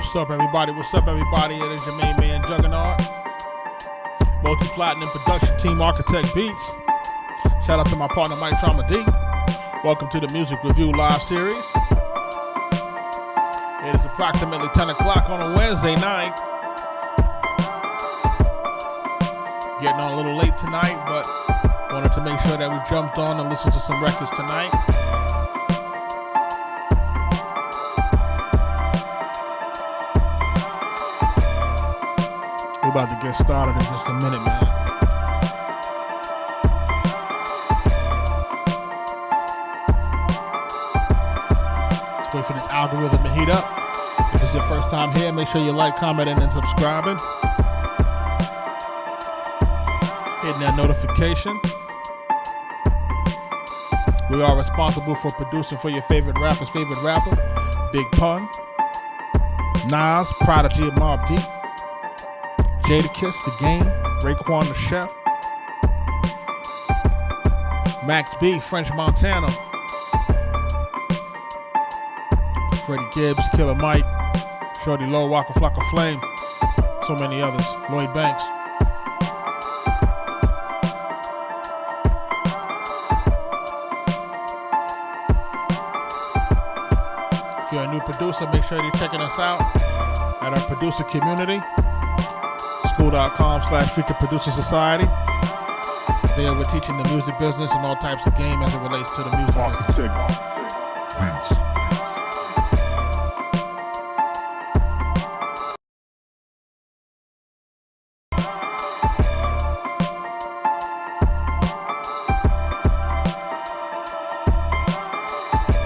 What's up, everybody? What's up, everybody? It is your main man, Juggernaut. Multi-platinum production team, Arkatech Beatz. Shout out to my partner, Mike Trauma D. Welcome to the Music Review Live Series. It is approximately 10 o'clock on a Wednesday night. Getting on a little late tonight, but wanted to make sure that we jumped on and listened to some records tonight. We're about to get started in just a minute, man. Let's wait for this algorithm to heat up. If it's your first time here, make sure you like, commenting, and subscribing. Hitting that notification. We are responsible for producing for your favorite rapper's favorite rapper, Big Pun, Nas, Prodigy and Mobb Deep, Jadakiss, The Game, Raekwon the Chef, Max B, French Montana, Freddie Gibbs, Killer Mike, Shorty Low, Waka Flocka Flame, so many others, Lloyd Banks. If you're a new producer, make sure you're checking us out at our producer community. School.com/Future Producer Society. There we're teaching the music business and all types of game as it relates to the music business. Arkatech Beatz.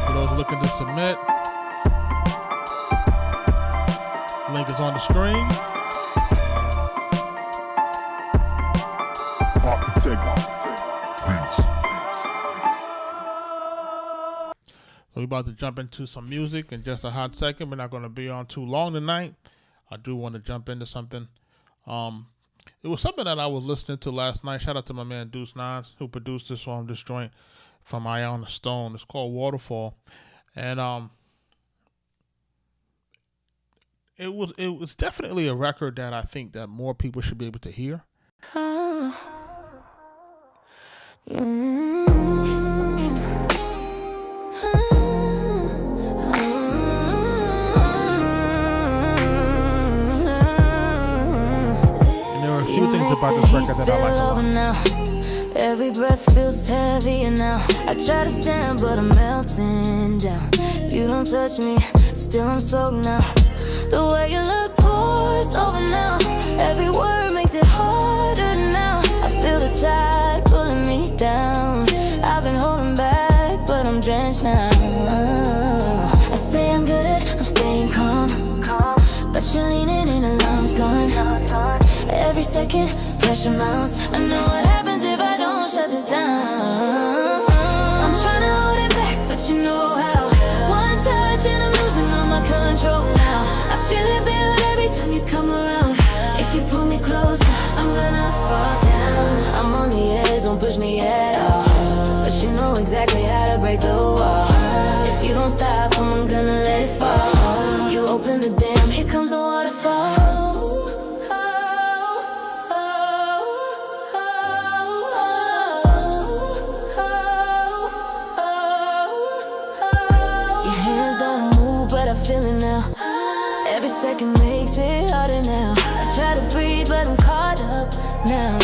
For those looking to submit, link is on the screen. Arkatech Beatz. So we're about to jump into some music in just a hot second. We're not going to be on too long tonight. I do want to jump into something. It was something that I was listening to last night. Shout out to my man Deuce Nines who produced this joint from Iona Stone. It's called Waterfall, and it was definitely a record that I think that more people should be able to hear. About this record that I like a lot. Every breath feels heavier now. I try to stand, but I'm melting down. You don't touch me, still I'm soaked now. The way you look pours over now. Every word makes it harder now. I feel the tide pulling me down. I've been holding back, but I'm drenched now. I say I'm good, I'm staying calm, but you're leaning in, alarm's gone. Every second, pressure mounts. I know what happens if I don't shut this down. I'm trying to hold it back, but you know how. One touch and I'm losing all my control now. I feel it build every time you come around. If you pull me closer, I'm gonna fall down. I'm on the edge, don't push me at all, but you know exactly how to break the wall. If you don't stop, I'm gonna let it fall. You open the dam, here comes the waterfall. Feeling now, every second makes it harder now. I try to breathe, but I'm caught up now.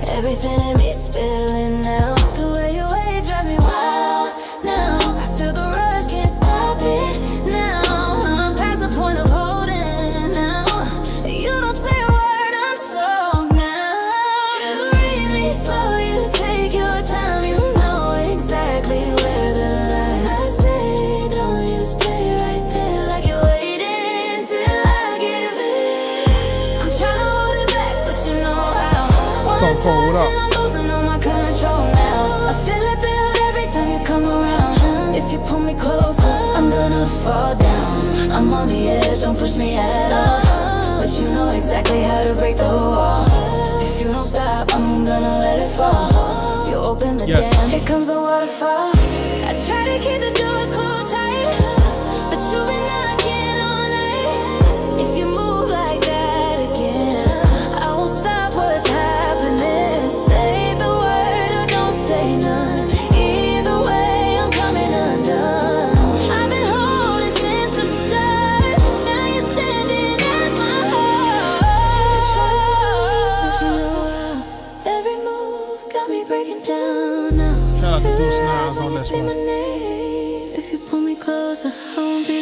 Everything in me spilling now. The way you wait drives me wild now. I feel the rush, can't stop it now. I'm past the point of holding now. You don't say a word, I'm sold now. You read me slow, you take your time. You know exactly where the line. I say, don't you stay right there. What up? I'm losing all my control now. I feel it build every time you come around. If you pull me closer, I'm gonna fall down. I'm on the edge, don't push me at all, but you know exactly how to break the wall. If you don't stop, I'm gonna let it fall. You open the dam, here comes the waterfall. I try to keep the doors closed tight, but you've been knocking all night.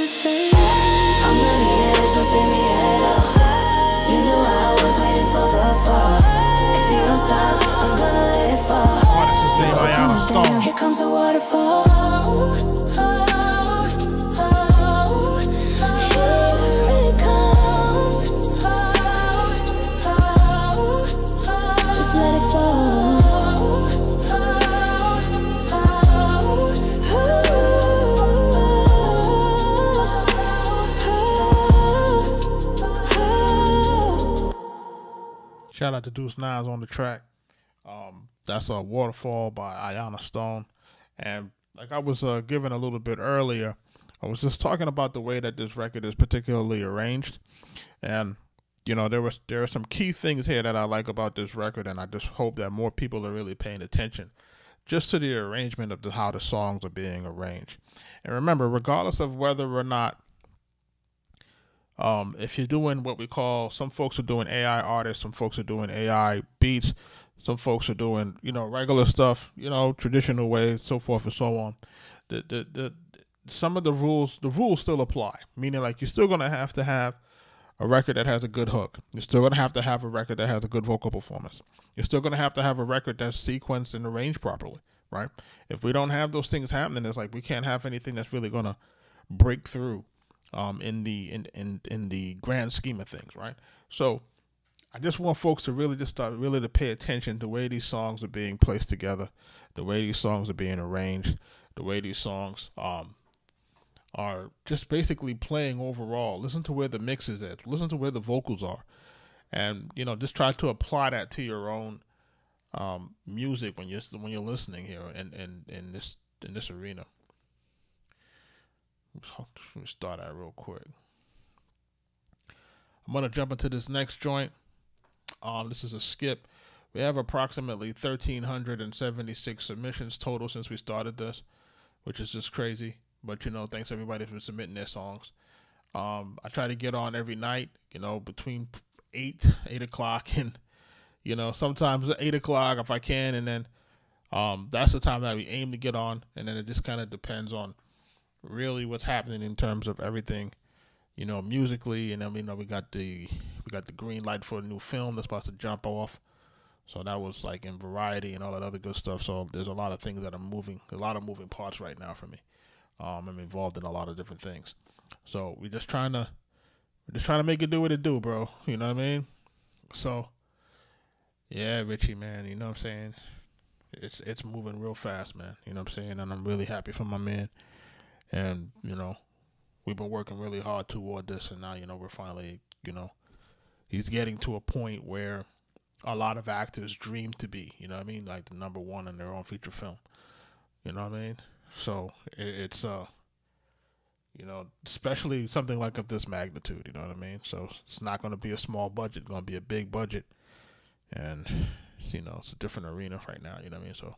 to say. I'm on the edge, don't see me at all. You knew I was waiting for the fall. If you don't stop, I'm gonna let it fall. Artist is named Ayana Stone. Here comes a waterfall. Here it comes. Just let it fall. Shout out to Deuce Nines on the track. That's a Waterfall by Ayana Stone. And like I was giving a little bit earlier, I was just talking about the way that this record is particularly arranged. And, you know, there are some key things here that I like about this record, and I just hope that more people are really paying attention just to the arrangement of how the songs are being arranged. And remember, regardless of whether or not if you're doing what we call, some folks are doing AI artists, some folks are doing AI beats, some folks are doing, you know, regular stuff, you know, traditional ways, so forth and so on. Some of the rules still apply, meaning like you're still going to have a record that has a good hook. You're still going to have a record that has a good vocal performance. You're still going to have a record that's sequenced and arranged properly, right? If we don't have those things happening, it's like we can't have anything that's really going to break through in the grand scheme of things, right? So I just want folks to really just start really to pay attention to the way these songs are being placed together, the way these songs are being arranged, the way these songs are just basically playing overall. Listen to where the mix is at. Listen to where the vocals are, and you know, just try to apply that to your own music when you're listening here in this arena. Let me start that real quick. I'm gonna jump into this next joint. This is a skip. We have approximately 1,376 submissions total since we started this, which is just crazy. But, you know, thanks everybody for submitting their songs. I try to get on every night, you know, between 8 o'clock and, you know, sometimes 8 o'clock if I can. And then that's the time that we aim to get on. And then it just kind of depends on really what's happening in terms of everything, you know, musically. And then, you know, we got the green light for a new film that's about to jump off. So that was like in Variety and all that other good stuff. So there's a lot of things that are moving, a lot of moving parts right now for me. I'm involved in a lot of different things. So we're just trying to make it do what it do, bro. You know what I mean? So yeah, Richie, man, you know what I'm saying? It's moving real fast, man. You know what I'm saying? And I'm really happy for my man. And, you know, we've been working really hard toward this, and now, you know, we're finally, you know, he's getting to a point where a lot of actors dream to be, you know what I mean? Like the number one in their own feature film. You know what I mean? So it's you know, especially something like of this magnitude, you know what I mean? So it's not going to be a small budget, it's going to be a big budget. And, you know, it's a different arena right now, you know what I mean? So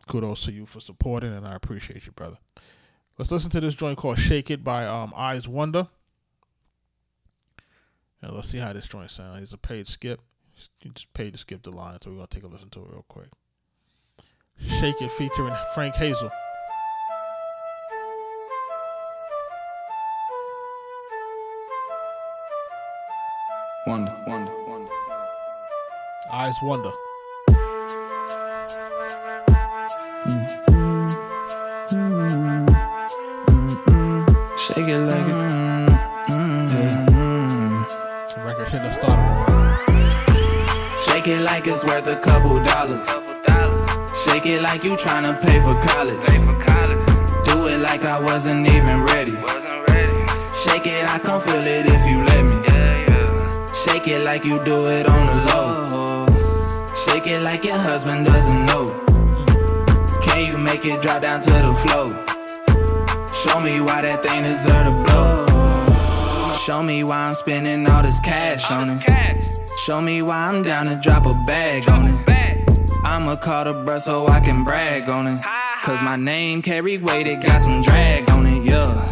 kudos to you for supporting, and I appreciate you, brother. Let's listen to this joint called Shake It by Eyes Wonder. And let's see how this joint sounds. It's a paid skip. You just paid to skip the line, so we're going to take a listen to it real quick. Shake It featuring Frank Hazel. Wonder. Eyes Wonder. Shake it like it. The record hit the starter. Shake it like it's worth a couple dollars. Shake it like you tryna pay for college. Do it like I wasn't even ready. Shake it, I can feel it if you let me. Shake it like you do it on the low. Shake it like your husband doesn't know. Can you make it drop down to the floor? Show me why that thing deserve to blow. Show me why I'm spending all this cash on it. Show me why I'm down to drop a bag on it. I'ma call the bruh so I can brag on it. Cause my name carry weight, it got some drag on it, yeah.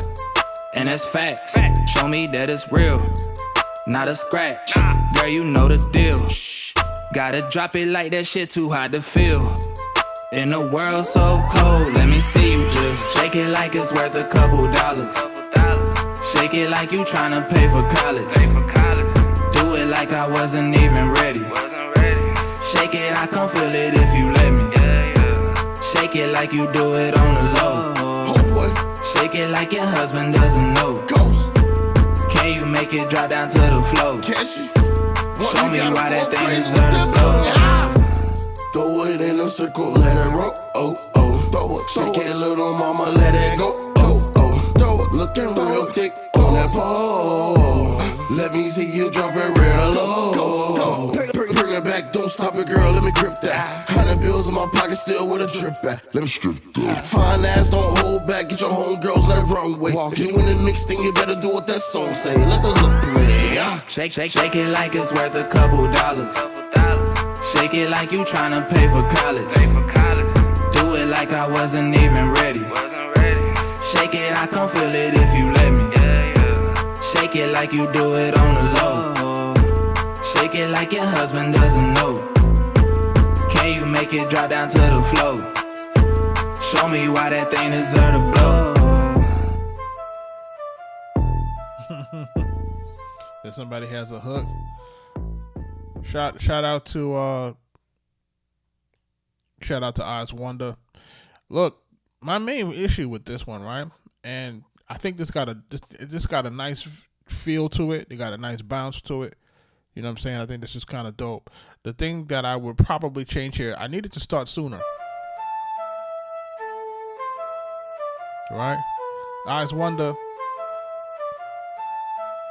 And that's facts. Show me that it's real, not a scratch. Girl, you know the deal. Gotta drop it like that shit too hot to feel. In a world so cold, let me see you just shake it like it's worth a couple dollars. Shake it like you tryna pay for college. Do it like I wasn't even ready. Shake it, I can feel it if you let me. Shake it like you do it on the low. Shake it like your husband doesn't know. Can you make it drop down to the floor? Show me why that thing deserves to go. Throw it in a circle, let it roll. Oh, oh, throw it. Shake it, little mama, let it go. Oh, oh, throw it. Looking real thick on that pole. Let me see you drop it real low. Bring it back, don't stop it, girl. Let me grip that. 100 bills in my pocket, still with a drip back. Let me strip that. Fine ass, don't hold back. Get your homegirls left wrong way. If you in the mix, then you better do what that song say. Let the hook play. Shake it like it's worth a couple dollars. Shake it like you tryna pay for college. Do it like I wasn't even ready. Shake it, I can feel it if you let me. Shake it like you do it on the low. Shake it like your husband doesn't know. Can you make it drop down to the floor? Show me why that thing deserve to blow. If somebody has a hook, shout out to Eyes Wonder. Look, my main issue with this one, right? And I think this got a nice feel to it. It got a nice bounce to it. You know what I'm saying? I think this is kind of dope. The thing that I would probably change here, I needed to start sooner. Right? Eyes Wonder.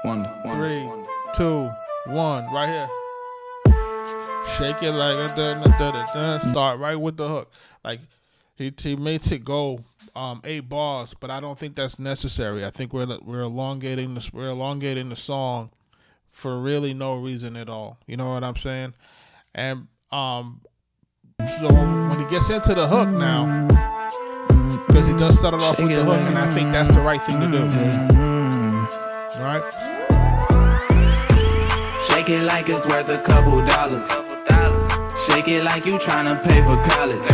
1, 3, 2, 1, right here. Shake it like start right with the hook. Like he makes it go 8 bars, but I don't think that's necessary. I think we're elongating the song for really no reason at all. You know what I'm saying? And so when he gets into the hook now, because he does start it off with the hook, and I think that's the right thing to do. Right? Shake it like it's worth a couple dollars. Shake it like you tryna pay for college.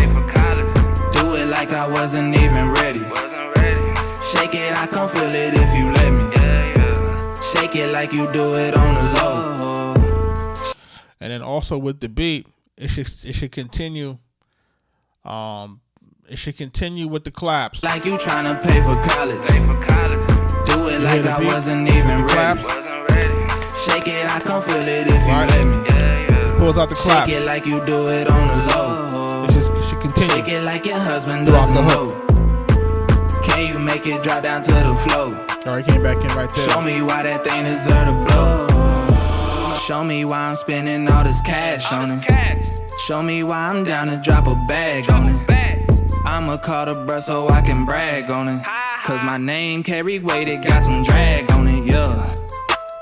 Do it like I wasn't even ready. Shake it, I can feel it if you let me. Shake it like you do it on the low. And then also with the beat, it should continue. It should continue with the claps. Like you tryna pay for college. Do it like I wasn't even ready. Shake it, I can feel it if you let me. Pulls out the claps. Shake it like you do it on the low. It should continue. Shake it like your husband doesn't know. Can you make it drop down to the floor? Alright, came back in right there. Show me why that thing deserve to blow. Show me why I'm spending all this cash on it. Show me why I'm down to drop a bag on it. I'ma call the bruh so I can brag on it. Cause my name carry weight, it got some drag on it, yeah.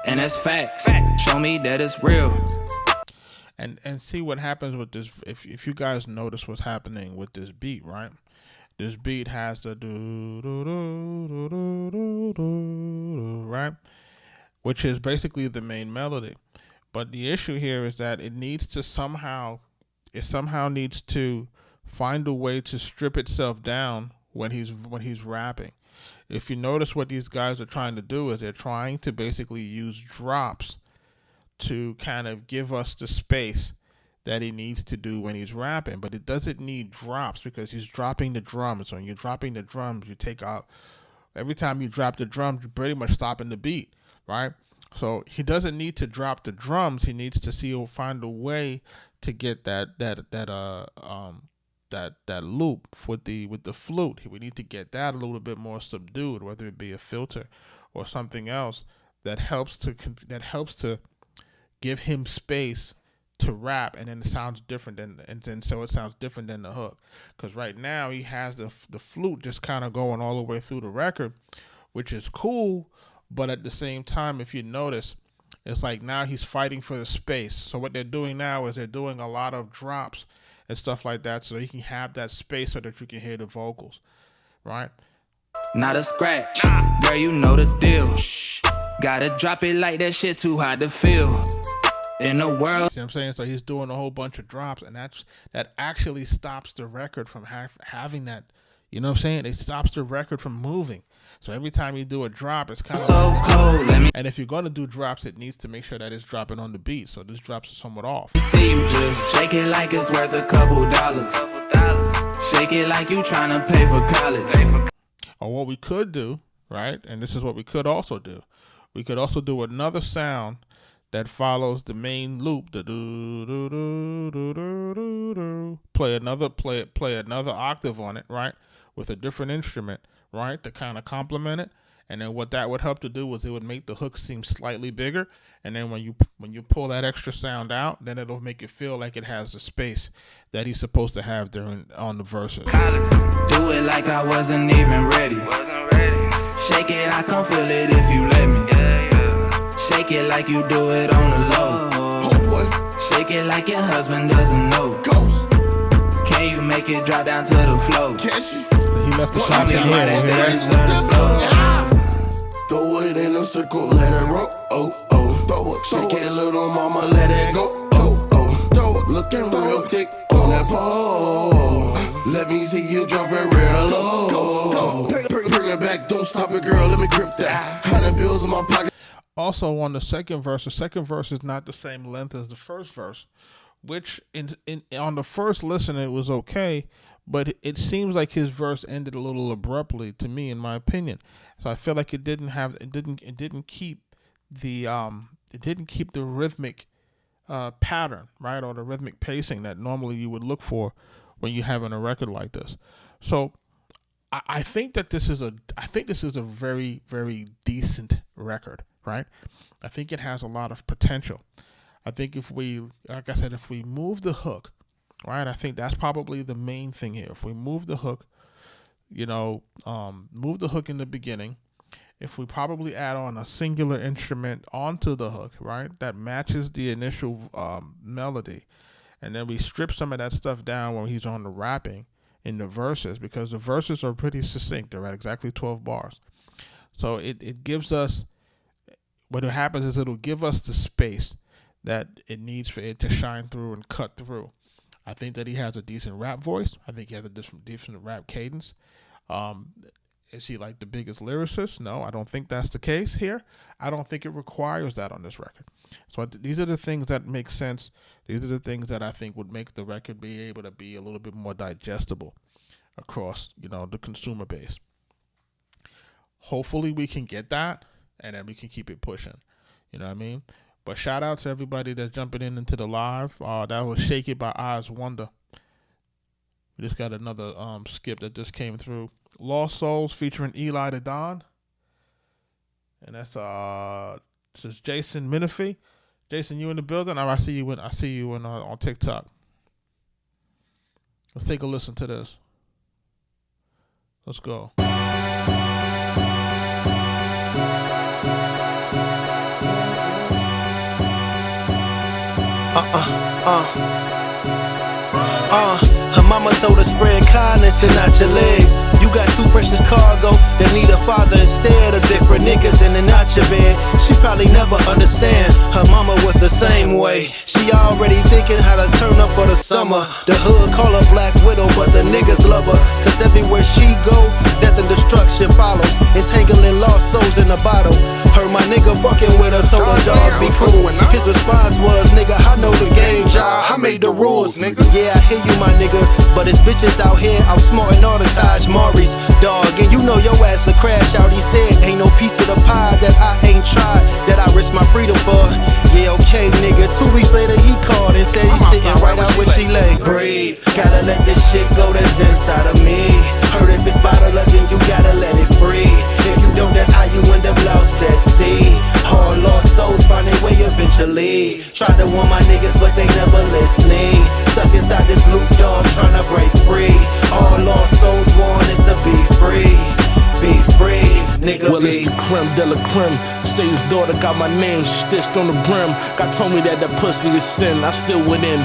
And that's facts. Show me that it's real. And see what happens with this. If you guys notice what's happening with this beat, right? This beat has the do do do do do do do, right? Which is basically the main melody. But the issue here is that it somehow needs to find a way to strip itself down when he's rapping. If you notice what these guys are trying to do is they're trying to basically use drops to kind of give us the space that he needs to do when he's rapping, but it doesn't need drops because he's dropping the drums. When you're dropping the drums, you take out, every time you drop the drums, you're pretty much stopping the beat, right? So he doesn't need to drop the drums. He needs to find a way to get that loop with the flute. We need to get that a little bit more subdued, whether it be a filter or something else that helps to give him space to rap, and then it sounds different so it sounds different than the hook. Because right now he has the flute just kind of going all the way through the record, which is cool, but at the same time, if you notice, it's like now he's fighting for the space. So what they're doing now is they're doing a lot of drops and stuff like that, so he can have that space so that you can hear the vocals, right? Not a scratch, girl, you know the deal. Gotta drop it like that shit too hot to feel. in the world. See what I'm saying? So he's doing a whole bunch of drops, and that actually stops the record from having that. You know what I'm saying? It stops the record from moving. So every time you do a drop, it's kind of So cold, let me and if you're going to do drops, it needs to make sure that it's dropping on the beat. So this drops are somewhat off. see you just shake it like it's worth a couple dollars. Shake it like you tryna pay for college. Or what we could do, right? And this is what we could also do. We could also do another sound that follows the main loop. The do do do do do do do. Play another octave on it, right? With a different instrument, right? To kind of complement it. And then what that would help to do was it would make the hook seem slightly bigger. And then when you pull that extra sound out, then it'll make it feel like it has the space that he's supposed to have on the verses. Do it like I wasn't even ready. Shake it, I can feel it if you let me. Shake it like you do it on the low. Oh boy, Shake it like your husband doesn't know. ghost, Can you make it drop down to the floor? catch it. He left the shot in I'm here. right We'll at hear that that. deserve to go. Throw it in a circle, let it roll. Oh, oh, throw it. Shake it, little mama, let it go. Oh, oh, throw it. Looking real thick on that pole. Let me see you drop it real low. Bring it back, don't stop it, girl. Let me grip that. 100 bills in my pocket. Also on the second verse is not the same length as the first verse, which on the first listen it was okay, but it seems like his verse ended a little abruptly to me, in my opinion. So I feel like it didn't keep the rhythmic pattern, right, or the rhythmic pacing that normally you would look for when you're having a record like this. So I think this is a very, very decent record, right? I think it has a lot of potential. I think if we move the hook, right, I think that's probably the main thing here. If we move the hook, move the hook in the beginning, if we probably add on a singular instrument onto the hook, right, that matches the initial melody, and then we strip some of that stuff down when he's on the rapping in the verses, because the verses are pretty succinct. They're at exactly 12 bars. So it gives us, what happens is it'll give us the space that it needs for it to shine through and cut through. I think that he has a decent rap voice. I think he has a decent rap cadence. Is he like the biggest lyricist? No, I don't think that's the case here. I don't think it requires that on this record. So these are the things that make sense. These are the things that I think would make the record be able to be a little bit more digestible across, the consumer base. Hopefully we can get that, and then we can keep it pushing. You know what I mean? But shout out to everybody that's jumping into the live. That was Shake It by Eyes Wonder. We just got another skip that just came through. Lost Souls featuring Eli the Don. And that's this is Jason Menifee. Jason, you in the building? I see you on TikTok. Let's take a listen to this. Let's go. Her mama told her spread kindness and not your legs. You got two precious cargo that need a father instead of different niggas in and out your bed. She probably never understand. Her mama was the same way. She already thinking how to turn up for the summer. The hood call her Black Widow, but the niggas love her. Cause everywhere she go, death and destruction follows. Entangling lost souls in a bottle. Heard my nigga fucking with her, told her dog be cool. His response was, nigga, I know the game, job. I made the rules, nigga. Yeah, I hear you, my nigga. But it's bitches out here outsmarting all the Taj Maris, dog. And you know your ass a crash out. He said, ain't no piece of the pie that I ain't tried, that I risk my freedom for. Yeah, okay, nigga. 2 weeks later he called and said he's sitting right out where she lay. Breathe, gotta let this shit go that's inside of me. Heard if it's bottled up, then you gotta let it free. If you don't, that's how you end up lost at sea. Hard lost souls find their way eventually. Tried to warn my niggas, but they never listening. Stuck inside this loop, dog, trying to break free. All lost souls want is to be free. Be free, nigga. Well, it's the creme de la creme. Satan's daughter got my name stitched on the brim. God told me that pussy is sin. I still went in.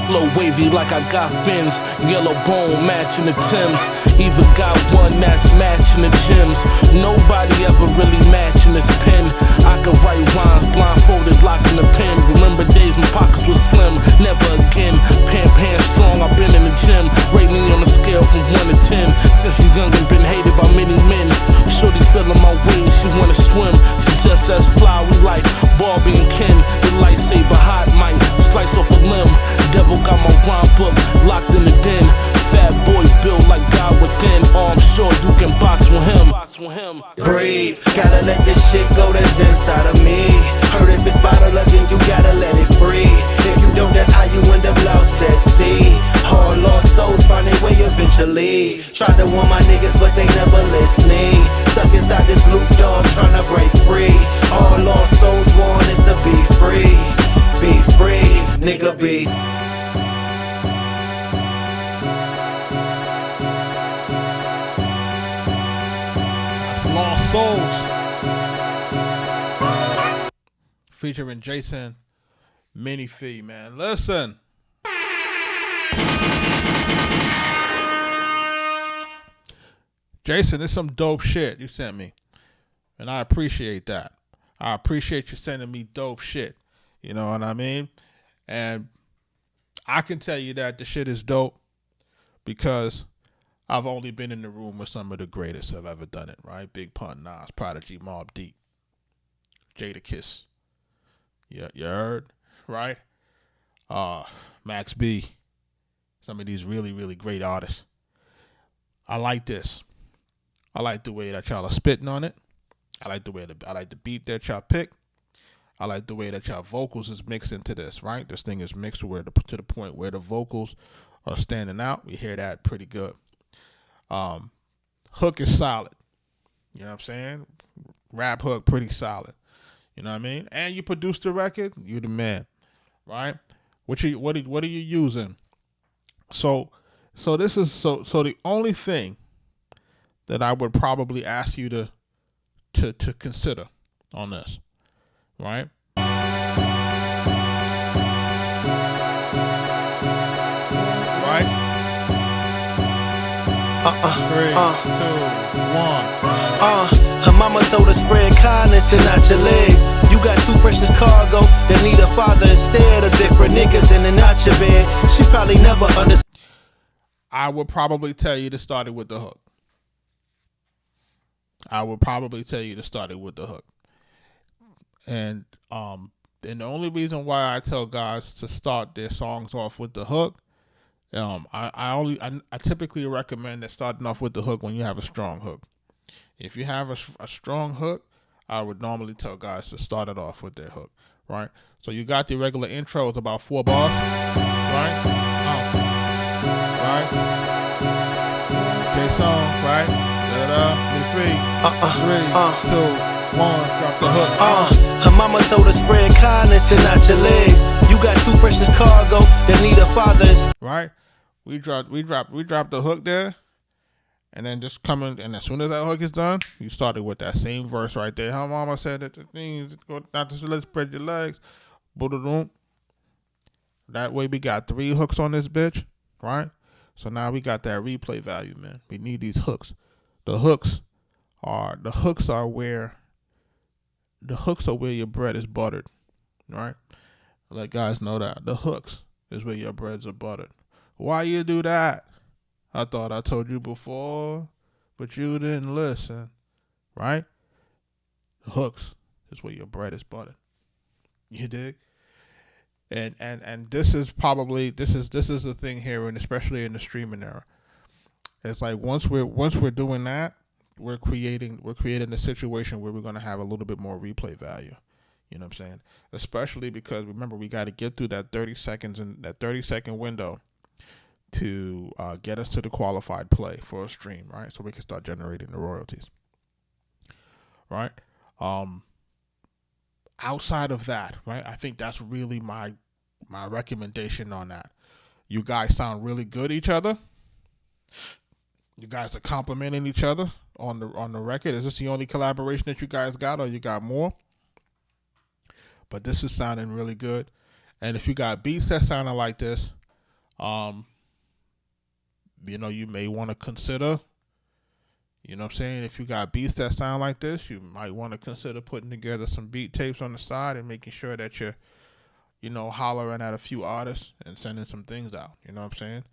Flow wavy like I got fins. Yellow bone matching the Timbs. Even got one that's matching the gyms. Nobody ever really matching this pen. I could write rhymes blindfolded, locking the pen. Remember days when wanna swim. She just as fly, we like Barbie and Ken. The lightsaber hot might slice off a limb. Devil got my rhyme book locked in the den. Fat boy built like God within. I'm sure you can box with him. Breathe, gotta let this shit go that's inside of me. Heard if it's bottled up, then you gotta let it free. If you don't, that's how you end up lost at sea. Hard lost souls find their way eventually. Tried to warn my niggas, but they never listening. Stuck inside this loop, dog, trying to break free. All lost souls want is to be free. Be free, nigga, be. Lost Souls featuring Jason Minifee, man. Listen, Jason, it's some dope shit you sent me, and I appreciate that. I appreciate you sending me dope shit, you know what I mean? And I can tell you that the shit is dope because I've only been in the room with some of the greatest have ever done it, right? Big Pun, Nas, Prodigy, Mobb Deep, Jadakiss. Yeah, you heard, right? Max B. Some of these really, really great artists. I like this. I like the way that y'all are spitting on it. I like the beat that y'all pick. I like the way that y'all vocals is mixed into this, right? This thing is mixed to the point where the vocals are standing out. We hear that pretty good. Hook is solid. You know what I'm saying? Rap hook, pretty solid. You know what I mean? And you produced the record, you the man, right? What are you using? So the only thing that I would probably ask you to consider on this, right? Right? 3, 2, 1. Her mama told her spread kindness and not your legs. You got too precious cargo that need a father instead of different niggas in and out your bed. She probably never understood. I would probably tell you to start it with the hook. And the only reason why I tell guys to start their songs off with the hook, I typically recommend that starting off with the hook when you have a strong hook. If you have a strong hook, I would normally tell guys to start it off with their hook, right? So you got the regular intro, it's about 4 bars, right? Right? J-Song, right? Be free. 3, 2, 1, drop the hook. Her mama told her spread kindness and not your legs. You got too precious cargo that need a father. Right? We drop the hook there, and then just coming, and as soon as that hook is done, you started with that same verse right there. Her mama said that the things go not to let's spread your legs. Boom. That way we got 3 hooks on this bitch, right? So now we got that replay value, man. We need these hooks. The hooks are where your bread is buttered, right? Let guys know that the hooks is where your breads are buttered. Why you do that? I thought I told you before, but you didn't listen, right? The hooks is where your bread is buttered. You dig? And this is the thing here, and especially in the streaming era. It's like once we're doing that, we're creating a situation where we're gonna have a little bit more replay value. You know what I'm saying? Especially because remember we got to get through that 30 seconds and that 30-second window to get us to the qualified play for a stream, right? So we can start generating the royalties, right? Outside of that, right? I think that's really my recommendation on that. You guys sound really good each other. You guys are complimenting each other on the record. Is this the only collaboration that you guys got, or you got more? But this is sounding really good. And if you got beats that sounding like this, you may want to consider, you know what I'm saying? If you got beats that sound like this, you might want to consider putting together some beat tapes on the side and making sure that you're, hollering at a few artists and sending some things out. You know what I'm saying?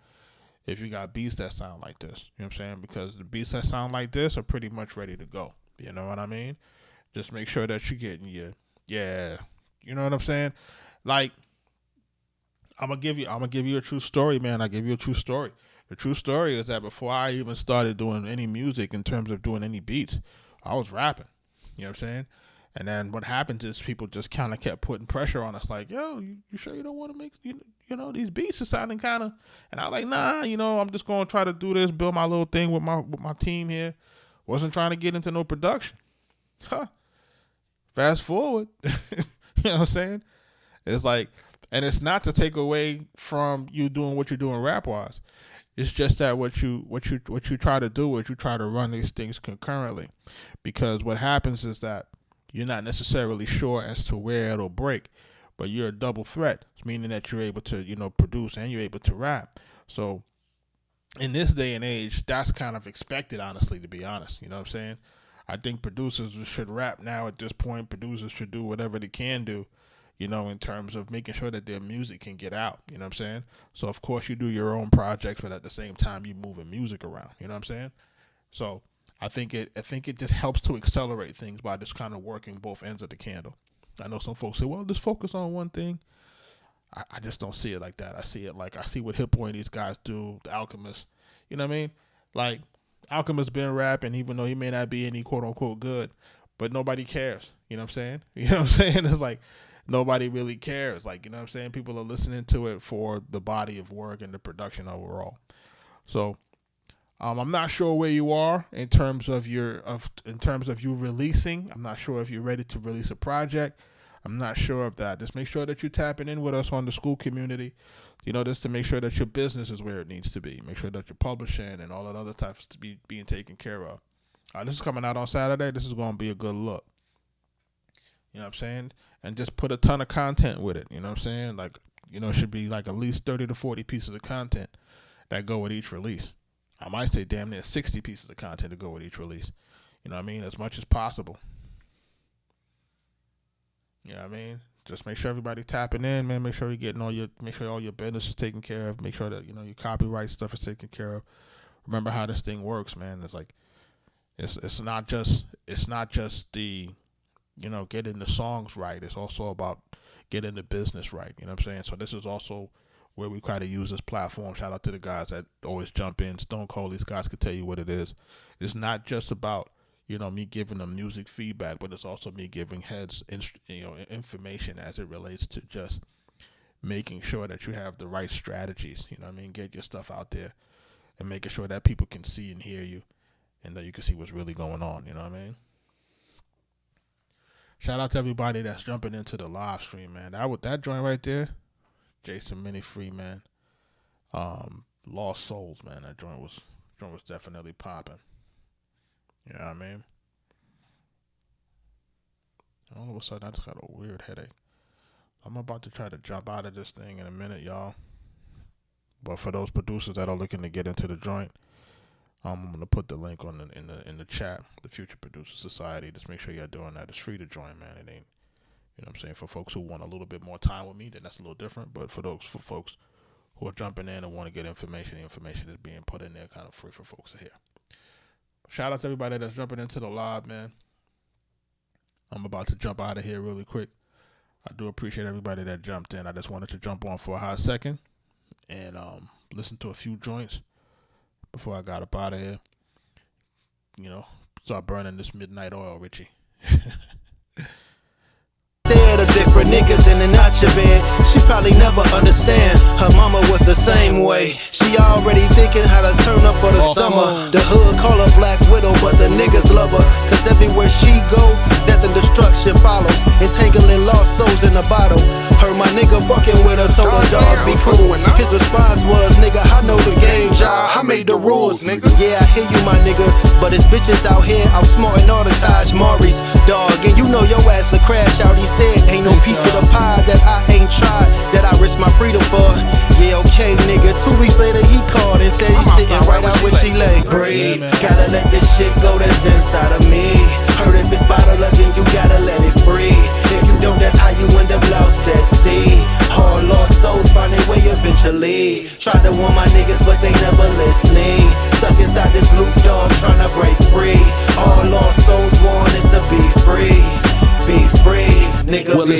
If you got beats that sound like this, you know what I'm saying? Because the beats that sound like this are pretty much ready to go. You know what I mean? Just make sure that you're getting yeah. You know what I'm saying? Like, I'm gonna give you a true story, man. I give you a true story. The true story is that before I even started doing any music in terms of doing any beats, I was rapping. You know what I'm saying? And then what happens is people just kind of kept putting pressure on us, like, yo, you sure you don't want to make, you know, these beats are sounding kind of, and I was like, nah, you know, I'm just going to try to do this, build my little thing with my team here. Wasn't trying to get into no production. Fast forward, you know what I'm saying? It's like, and it's not to take away from you doing what you're doing rap-wise. It's just that what you try to do is you try to run these things concurrently, because what happens is that you're not necessarily sure as to where it'll break, but you're a double threat, meaning that you're able to, you know, produce and you're able to rap. So in this day and age, that's kind of expected, honestly, to be honest. You know what I'm saying? I think producers should rap now at this point. Producers should do whatever they can do, you know, in terms of making sure that their music can get out. You know what I'm saying? So, of course, you do your own projects, but at the same time, you're moving music around. You know what I'm saying? So I think it just helps to accelerate things by just kind of working both ends of the candle. I know some folks say, well, just focus on one thing. I just don't see it like that. I see what Hit Boy and these guys do, the Alchemist. You know what I mean? Like, Alchemist been rapping, even though he may not be any quote-unquote good, but nobody cares. You know what I'm saying? You know what I'm saying? It's like, nobody really cares. Like, you know what I'm saying? People are listening to it for the body of work and the production overall. So I'm not sure where you are in terms of you releasing. I'm not sure if you're ready to release a project. I'm not sure of that. Just make sure that you're tapping in with us on the school community, you know, just to make sure that your business is where it needs to be. Make sure that you're publishing and all that other stuff to be being taken care of. This is coming out on Saturday. This is going to be a good look. You know what I'm saying? And just put a ton of content with it. You know what I'm saying? Like, you know, it should be like at least 30 to 40 pieces of content that go with each release. I might say damn near 60 pieces of content to go with each release. You know what I mean? As much as possible. You know what I mean? Just make sure everybody tapping in, man. Make sure you're getting make sure all your business is taken care of. Make sure that, you know, your copyright stuff is taken care of. Remember how this thing works, man. It's like, it's not just the, you know, getting the songs right. It's also about getting the business right. You know what I'm saying? So this is also where we try to use this platform. Shout out to the guys that always jump in. Stone Cold, these guys could tell you what it is. It's not just about, you know, me giving them music feedback, but it's also me giving heads, you know, information as it relates to just making sure that you have the right strategies. You know what I mean? Get your stuff out there and making sure that people can see and hear you and that you can see what's really going on. You know what I mean? Shout out to everybody that's jumping into the live stream, man. That joint right there, Jason Mini Freeman, Lost Souls, man. That joint was definitely popping. You know what I mean? All of a sudden, I just got a weird headache. I'm about to try to jump out of this thing in a minute, y'all. But for those producers that are looking to get into the joint, I'm gonna put the link on in the chat, the Future Producer Society. Just make sure you're doing that. It's free to join, man. It ain't, you know what I'm saying, for folks who want a little bit more time with me, then that's a little different. But for folks who are jumping in and want to get information, the information is being put in there kind of free for folks to hear. Shout out to everybody that's jumping into the live, man. I'm about to jump out of here really quick. I do appreciate everybody that jumped in. I just wanted to jump on for a hot second and listen to a few joints before I got up out of here. You know, start burning this midnight oil, Richie. They're the different niggas in the nacho bed. She probably never understand. Her mama was the same way. She already thinking how to turn up for the summer. The hood call her Black Widow, but the niggas love her. Cause everywhere she go, death and destruction follows. Entangling lost souls in a bottle. Heard my nigga fucking with her, told her dog be cool. His response was, nigga, I know the game, y'all. I made the rules, nigga. Yeah, I hear you, my nigga. But it's bitches out here outsmarting all the Taj Maris, dog. And you know your ass a crash out, he said. Ain't no piece of the pie that I ain't tried, that I risk my freedom for. Yeah, okay, nigga. 2 weeks later, he called and said he's sitting right out where she lay. Breathe, gotta let this shit go that's inside of me. Heard if it's bottled up, then you gotta let it free. If you don't, that's how you end up lost at sea. Hard lost souls find their way up eventually. Tried to warn my niggas, but they never listening. Stuck inside this loop, dog, trying to break free. All lost souls want is to be free. Be free, nigga. Well, be